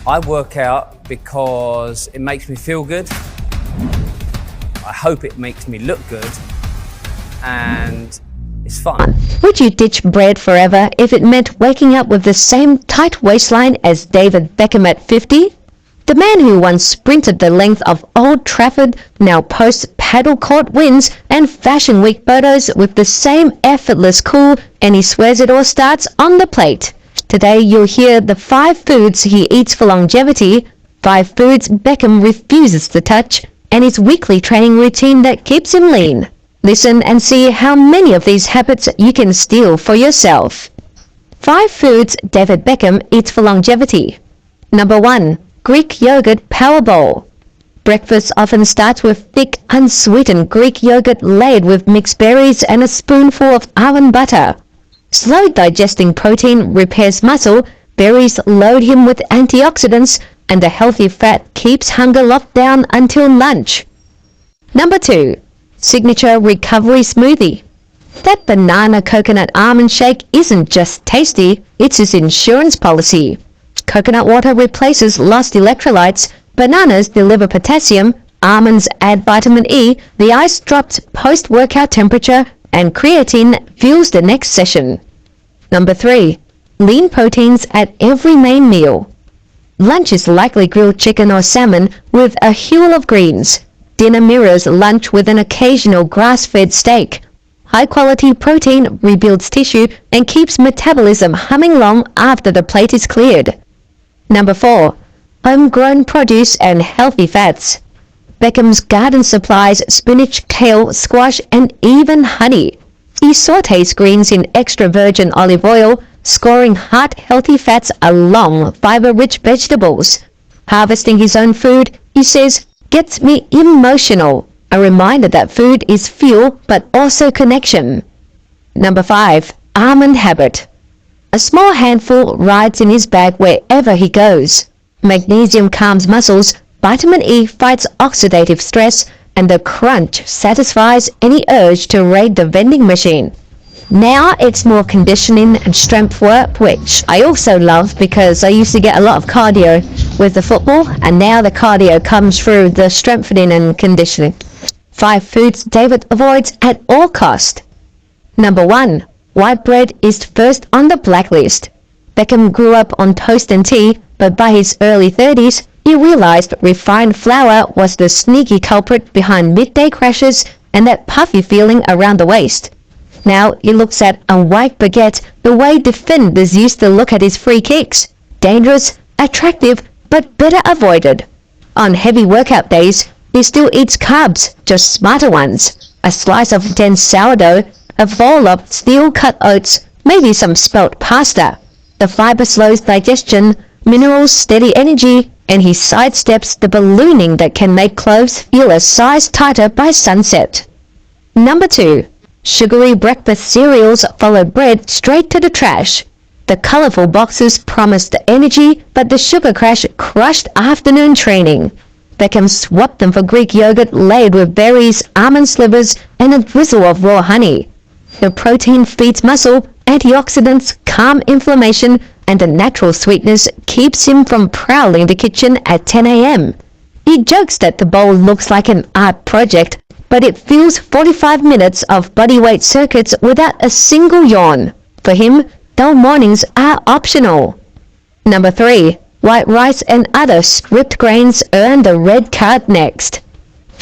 I work out because it makes me feel good. I hope it makes me look good, and it's fun. Would you ditch bread forever if it meant waking up with the same tight waistline as David Beckham at 50? The man who once sprinted the length of Old Trafford now posts paddle court wins and Fashion Week photos with the same effortless cool, and he swears it all starts on the plate. Today you'll hear the 5 foods he eats for longevity, 5 foods Beckham refuses to touch, and his weekly training routine that keeps him lean. Listen and see how many of these habits you can steal for yourself. 5 foods David Beckham eats for longevity. Number 1. Greek yogurt power bowl. Breakfast often starts with thick, unsweetened Greek yogurt laid with mixed berries and a spoonful of almond butter. Slow digesting protein repairs muscle, berries load him with antioxidants, and a healthy fat keeps hunger locked down until lunch. Number 2. Signature recovery smoothie. That banana coconut almond shake isn't just tasty, it's his insurance policy. Coconut water replaces lost electrolytes, bananas deliver potassium, almonds add vitamin E, the ice drops post-workout temperature, and creatine fuels the next session. Number 3. Lean proteins at every main meal. Lunch is likely grilled chicken or salmon with a huel of greens. Dinner mirrors lunch with an occasional grass-fed steak. High-quality protein rebuilds tissue and keeps metabolism humming along after the plate is cleared. Number 4. Homegrown produce and healthy fats. Beckham's garden supplies spinach, kale, squash, and even honey. He sautés greens in extra virgin olive oil, scoring heart-healthy fats along fiber-rich vegetables. Harvesting his own food, he says, gets me emotional. A reminder that food is fuel, but also connection. Number 5. Almond habit. A small handful rides in his bag wherever he goes. Magnesium calms muscles, vitamin E fights oxidative stress, and the crunch satisfies any urge to raid the vending machine. Now it's more conditioning and strength work, which I also love because I used to get a lot of cardio with the football, and now the cardio comes through the strengthening and conditioning. 5 foods David avoids at all cost. Number 1. White bread is first on the blacklist. Beckham grew up on toast and tea, but by his early 30s, he realized refined flour was the sneaky culprit behind midday crashes and that puffy feeling around the waist. Now he looks at a white baguette the way defenders used to look at his free kicks. Dangerous, attractive, but better avoided. On heavy workout days, he still eats carbs, just smarter ones. A slice of dense sourdough, a bowl of steel-cut oats, maybe some spelt pasta. The fiber slows digestion, minerals steady energy, and he sidesteps the ballooning that can make clothes feel a size tighter by sunset. Number 2. Sugary breakfast cereals follow bread straight to the trash. The colorful boxes promised energy, but the sugar crash crushed afternoon training. Beckham swapped them for Greek yogurt laid with berries, almond slivers, and a drizzle of raw honey. The protein feeds muscle, antioxidants calm inflammation, and the natural sweetness keeps him from prowling the kitchen at 10 a.m. He jokes that the bowl looks like an art project, but it fills 45 minutes of bodyweight circuits without a single yawn. For him, dull mornings are optional. Number 3. White rice and other stripped grains earn the red card next.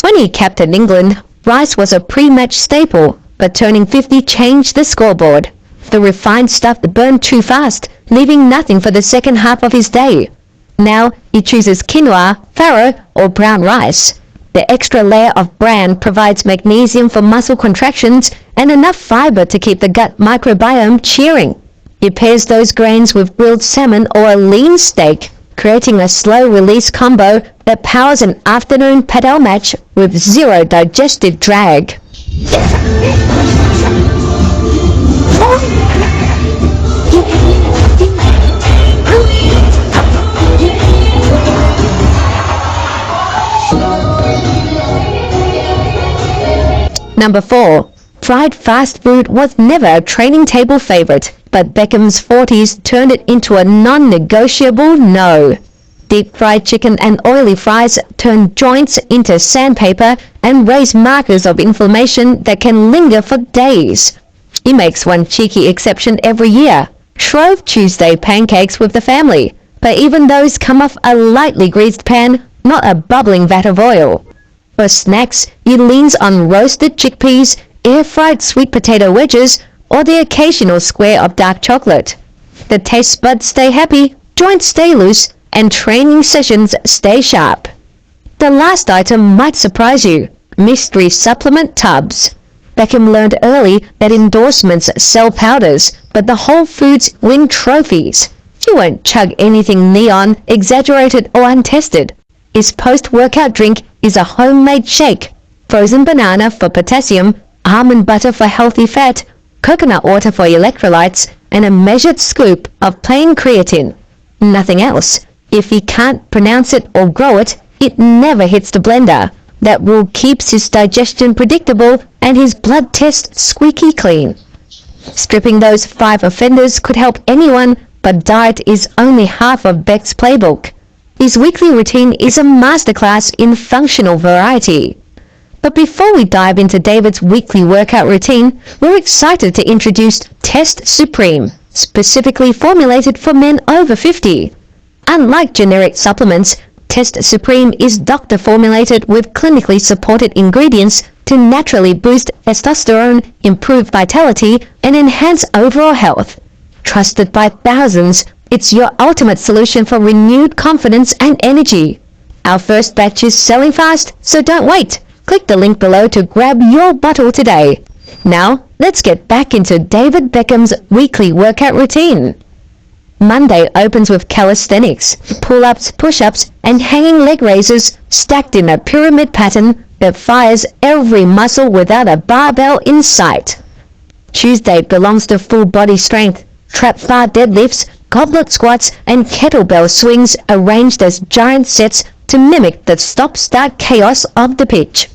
When he captained England, rice was a pre-match staple, but turning 50 changed the scoreboard. The refined stuff burned too fast, leaving nothing for the second half of his day. Now he chooses quinoa, farro, or brown rice. The extra layer of bran provides magnesium for muscle contractions and enough fiber to keep the gut microbiome cheering. He pairs those grains with grilled salmon or a lean steak, creating a slow-release combo that powers an afternoon padel match with zero digestive drag. Number 4. Fried fast food was never a training table favorite, but Beckham's 40s turned it into a non-negotiable no. Deep fried chicken and oily fries turn joints into sandpaper and raise markers of inflammation that can linger for days. He makes one cheeky exception every year: Shrove Tuesday pancakes with the family, but even those come off a lightly greased pan, not a bubbling vat of oil. For snacks, he leans on roasted chickpeas, air-fried sweet potato wedges, or the occasional square of dark chocolate. The taste buds stay happy, joints stay loose, and training sessions stay sharp. The last item might surprise you: mystery supplement tubs. Beckham learned early that endorsements sell powders, but the Whole Foods win trophies. He won't chug anything neon, exaggerated, or untested. His post-workout drink is a homemade shake: frozen banana for potassium, almond butter for healthy fat, coconut water for electrolytes, and a measured scoop of plain creatine. Nothing else. If he can't pronounce it or grow it, it never hits the blender. That rule keeps his digestion predictable and his blood test squeaky clean. Stripping those 5 offenders could help anyone, but diet is only half of Beck's playbook. His weekly routine is a masterclass in functional variety. But before we dive into David's weekly workout routine, we're excited to introduce Test Supreme, specifically formulated for men over 50. Unlike generic supplements, Test Supreme is doctor-formulated with clinically supported ingredients to naturally boost testosterone, improve vitality, and enhance overall health. Trusted by thousands, it's your ultimate solution for renewed confidence and energy. Our first batch is selling fast, so don't wait. Click the link below to grab your bottle today. Now, let's get back into David Beckham's weekly workout routine. Monday opens with calisthenics, pull-ups, push-ups, and hanging leg raises stacked in a pyramid pattern that fires every muscle without a barbell in sight. Tuesday belongs to full body strength, trap bar deadlifts, goblet squats, and kettlebell swings arranged as giant sets to mimic the stop-start chaos of the pitch.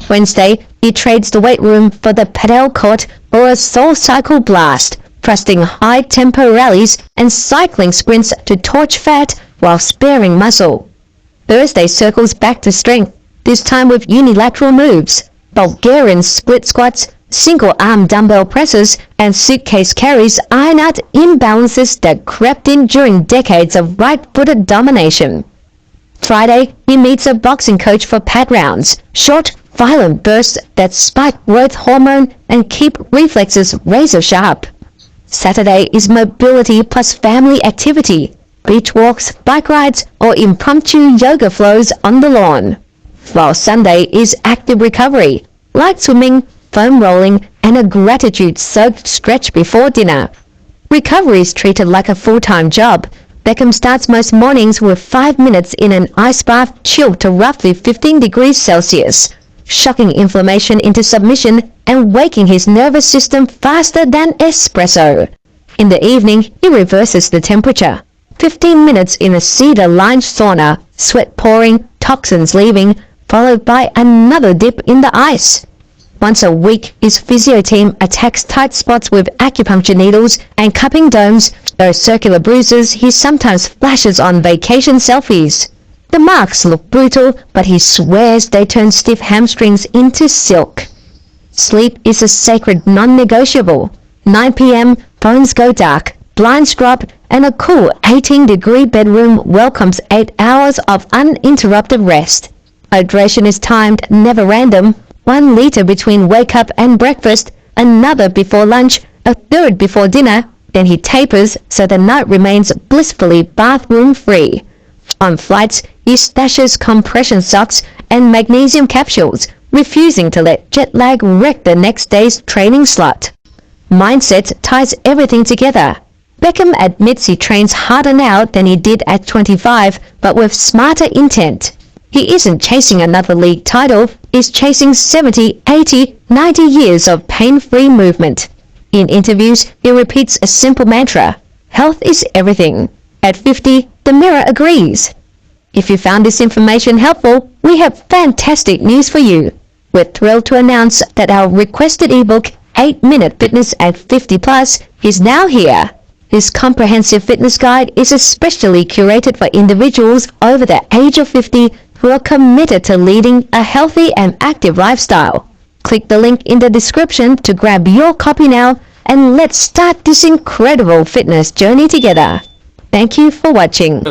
Wednesday, he trades the weight room for the padel court or a soul cycle blast, thrusting high-tempo rallies and cycling sprints to torch fat while sparing muscle. Thursday circles back to strength, this time with unilateral moves: Bulgarian split squats, single-arm dumbbell presses, and suitcase carries iron out imbalances that crept in during decades of right-footed domination. Friday, he meets a boxing coach for pad rounds, short, violent bursts that spike growth hormone and keep reflexes razor sharp. Saturday is mobility plus family activity: beach walks, bike rides, or impromptu yoga flows on the lawn. While Sunday is active recovery: light swimming, foam rolling, and a gratitude-soaked stretch before dinner. Recovery is treated like a full-time job. Beckham starts most mornings with 5 minutes in an ice bath chilled to roughly 15 degrees Celsius, shocking inflammation into submission and waking his nervous system faster than espresso. In the evening, he reverses the temperature: 15 minutes in a cedar-lined sauna, sweat pouring, toxins leaving, followed by another dip in the ice. Once a week, his physio team attacks tight spots with acupuncture needles and cupping domes. Those circular bruises he sometimes flashes on vacation selfies. The marks look brutal, but he swears they turn stiff hamstrings into silk. Sleep is a sacred non-negotiable. 9 p.m., phones go dark, blinds drop, and a cool 18-degree bedroom welcomes 8 hours of uninterrupted rest. Hydration is timed, never random. 1 liter between wake-up and breakfast, another before lunch, a third before dinner. Then he tapers so the night remains blissfully bathroom-free. On flights, he stashes compression socks and magnesium capsules, refusing to let jet lag wreck the next day's training slot. Mindset ties everything together. Beckham admits he trains harder now than he did at 25, but with smarter intent. He isn't chasing another league title, he's chasing 70, 80, 90 years of pain-free movement. In interviews, he repeats a simple mantra: Health is everything. At 50, the mirror agrees. If you found this information helpful, we have fantastic news for you. We're thrilled to announce that our requested ebook, 8-Minute Fitness at 50 Plus, is now here. This comprehensive fitness guide is especially curated for individuals over the age of 50 who are committed to leading a healthy and active lifestyle. Click the link in the description to grab your copy now, and let's start this incredible fitness journey together. Thank you for watching.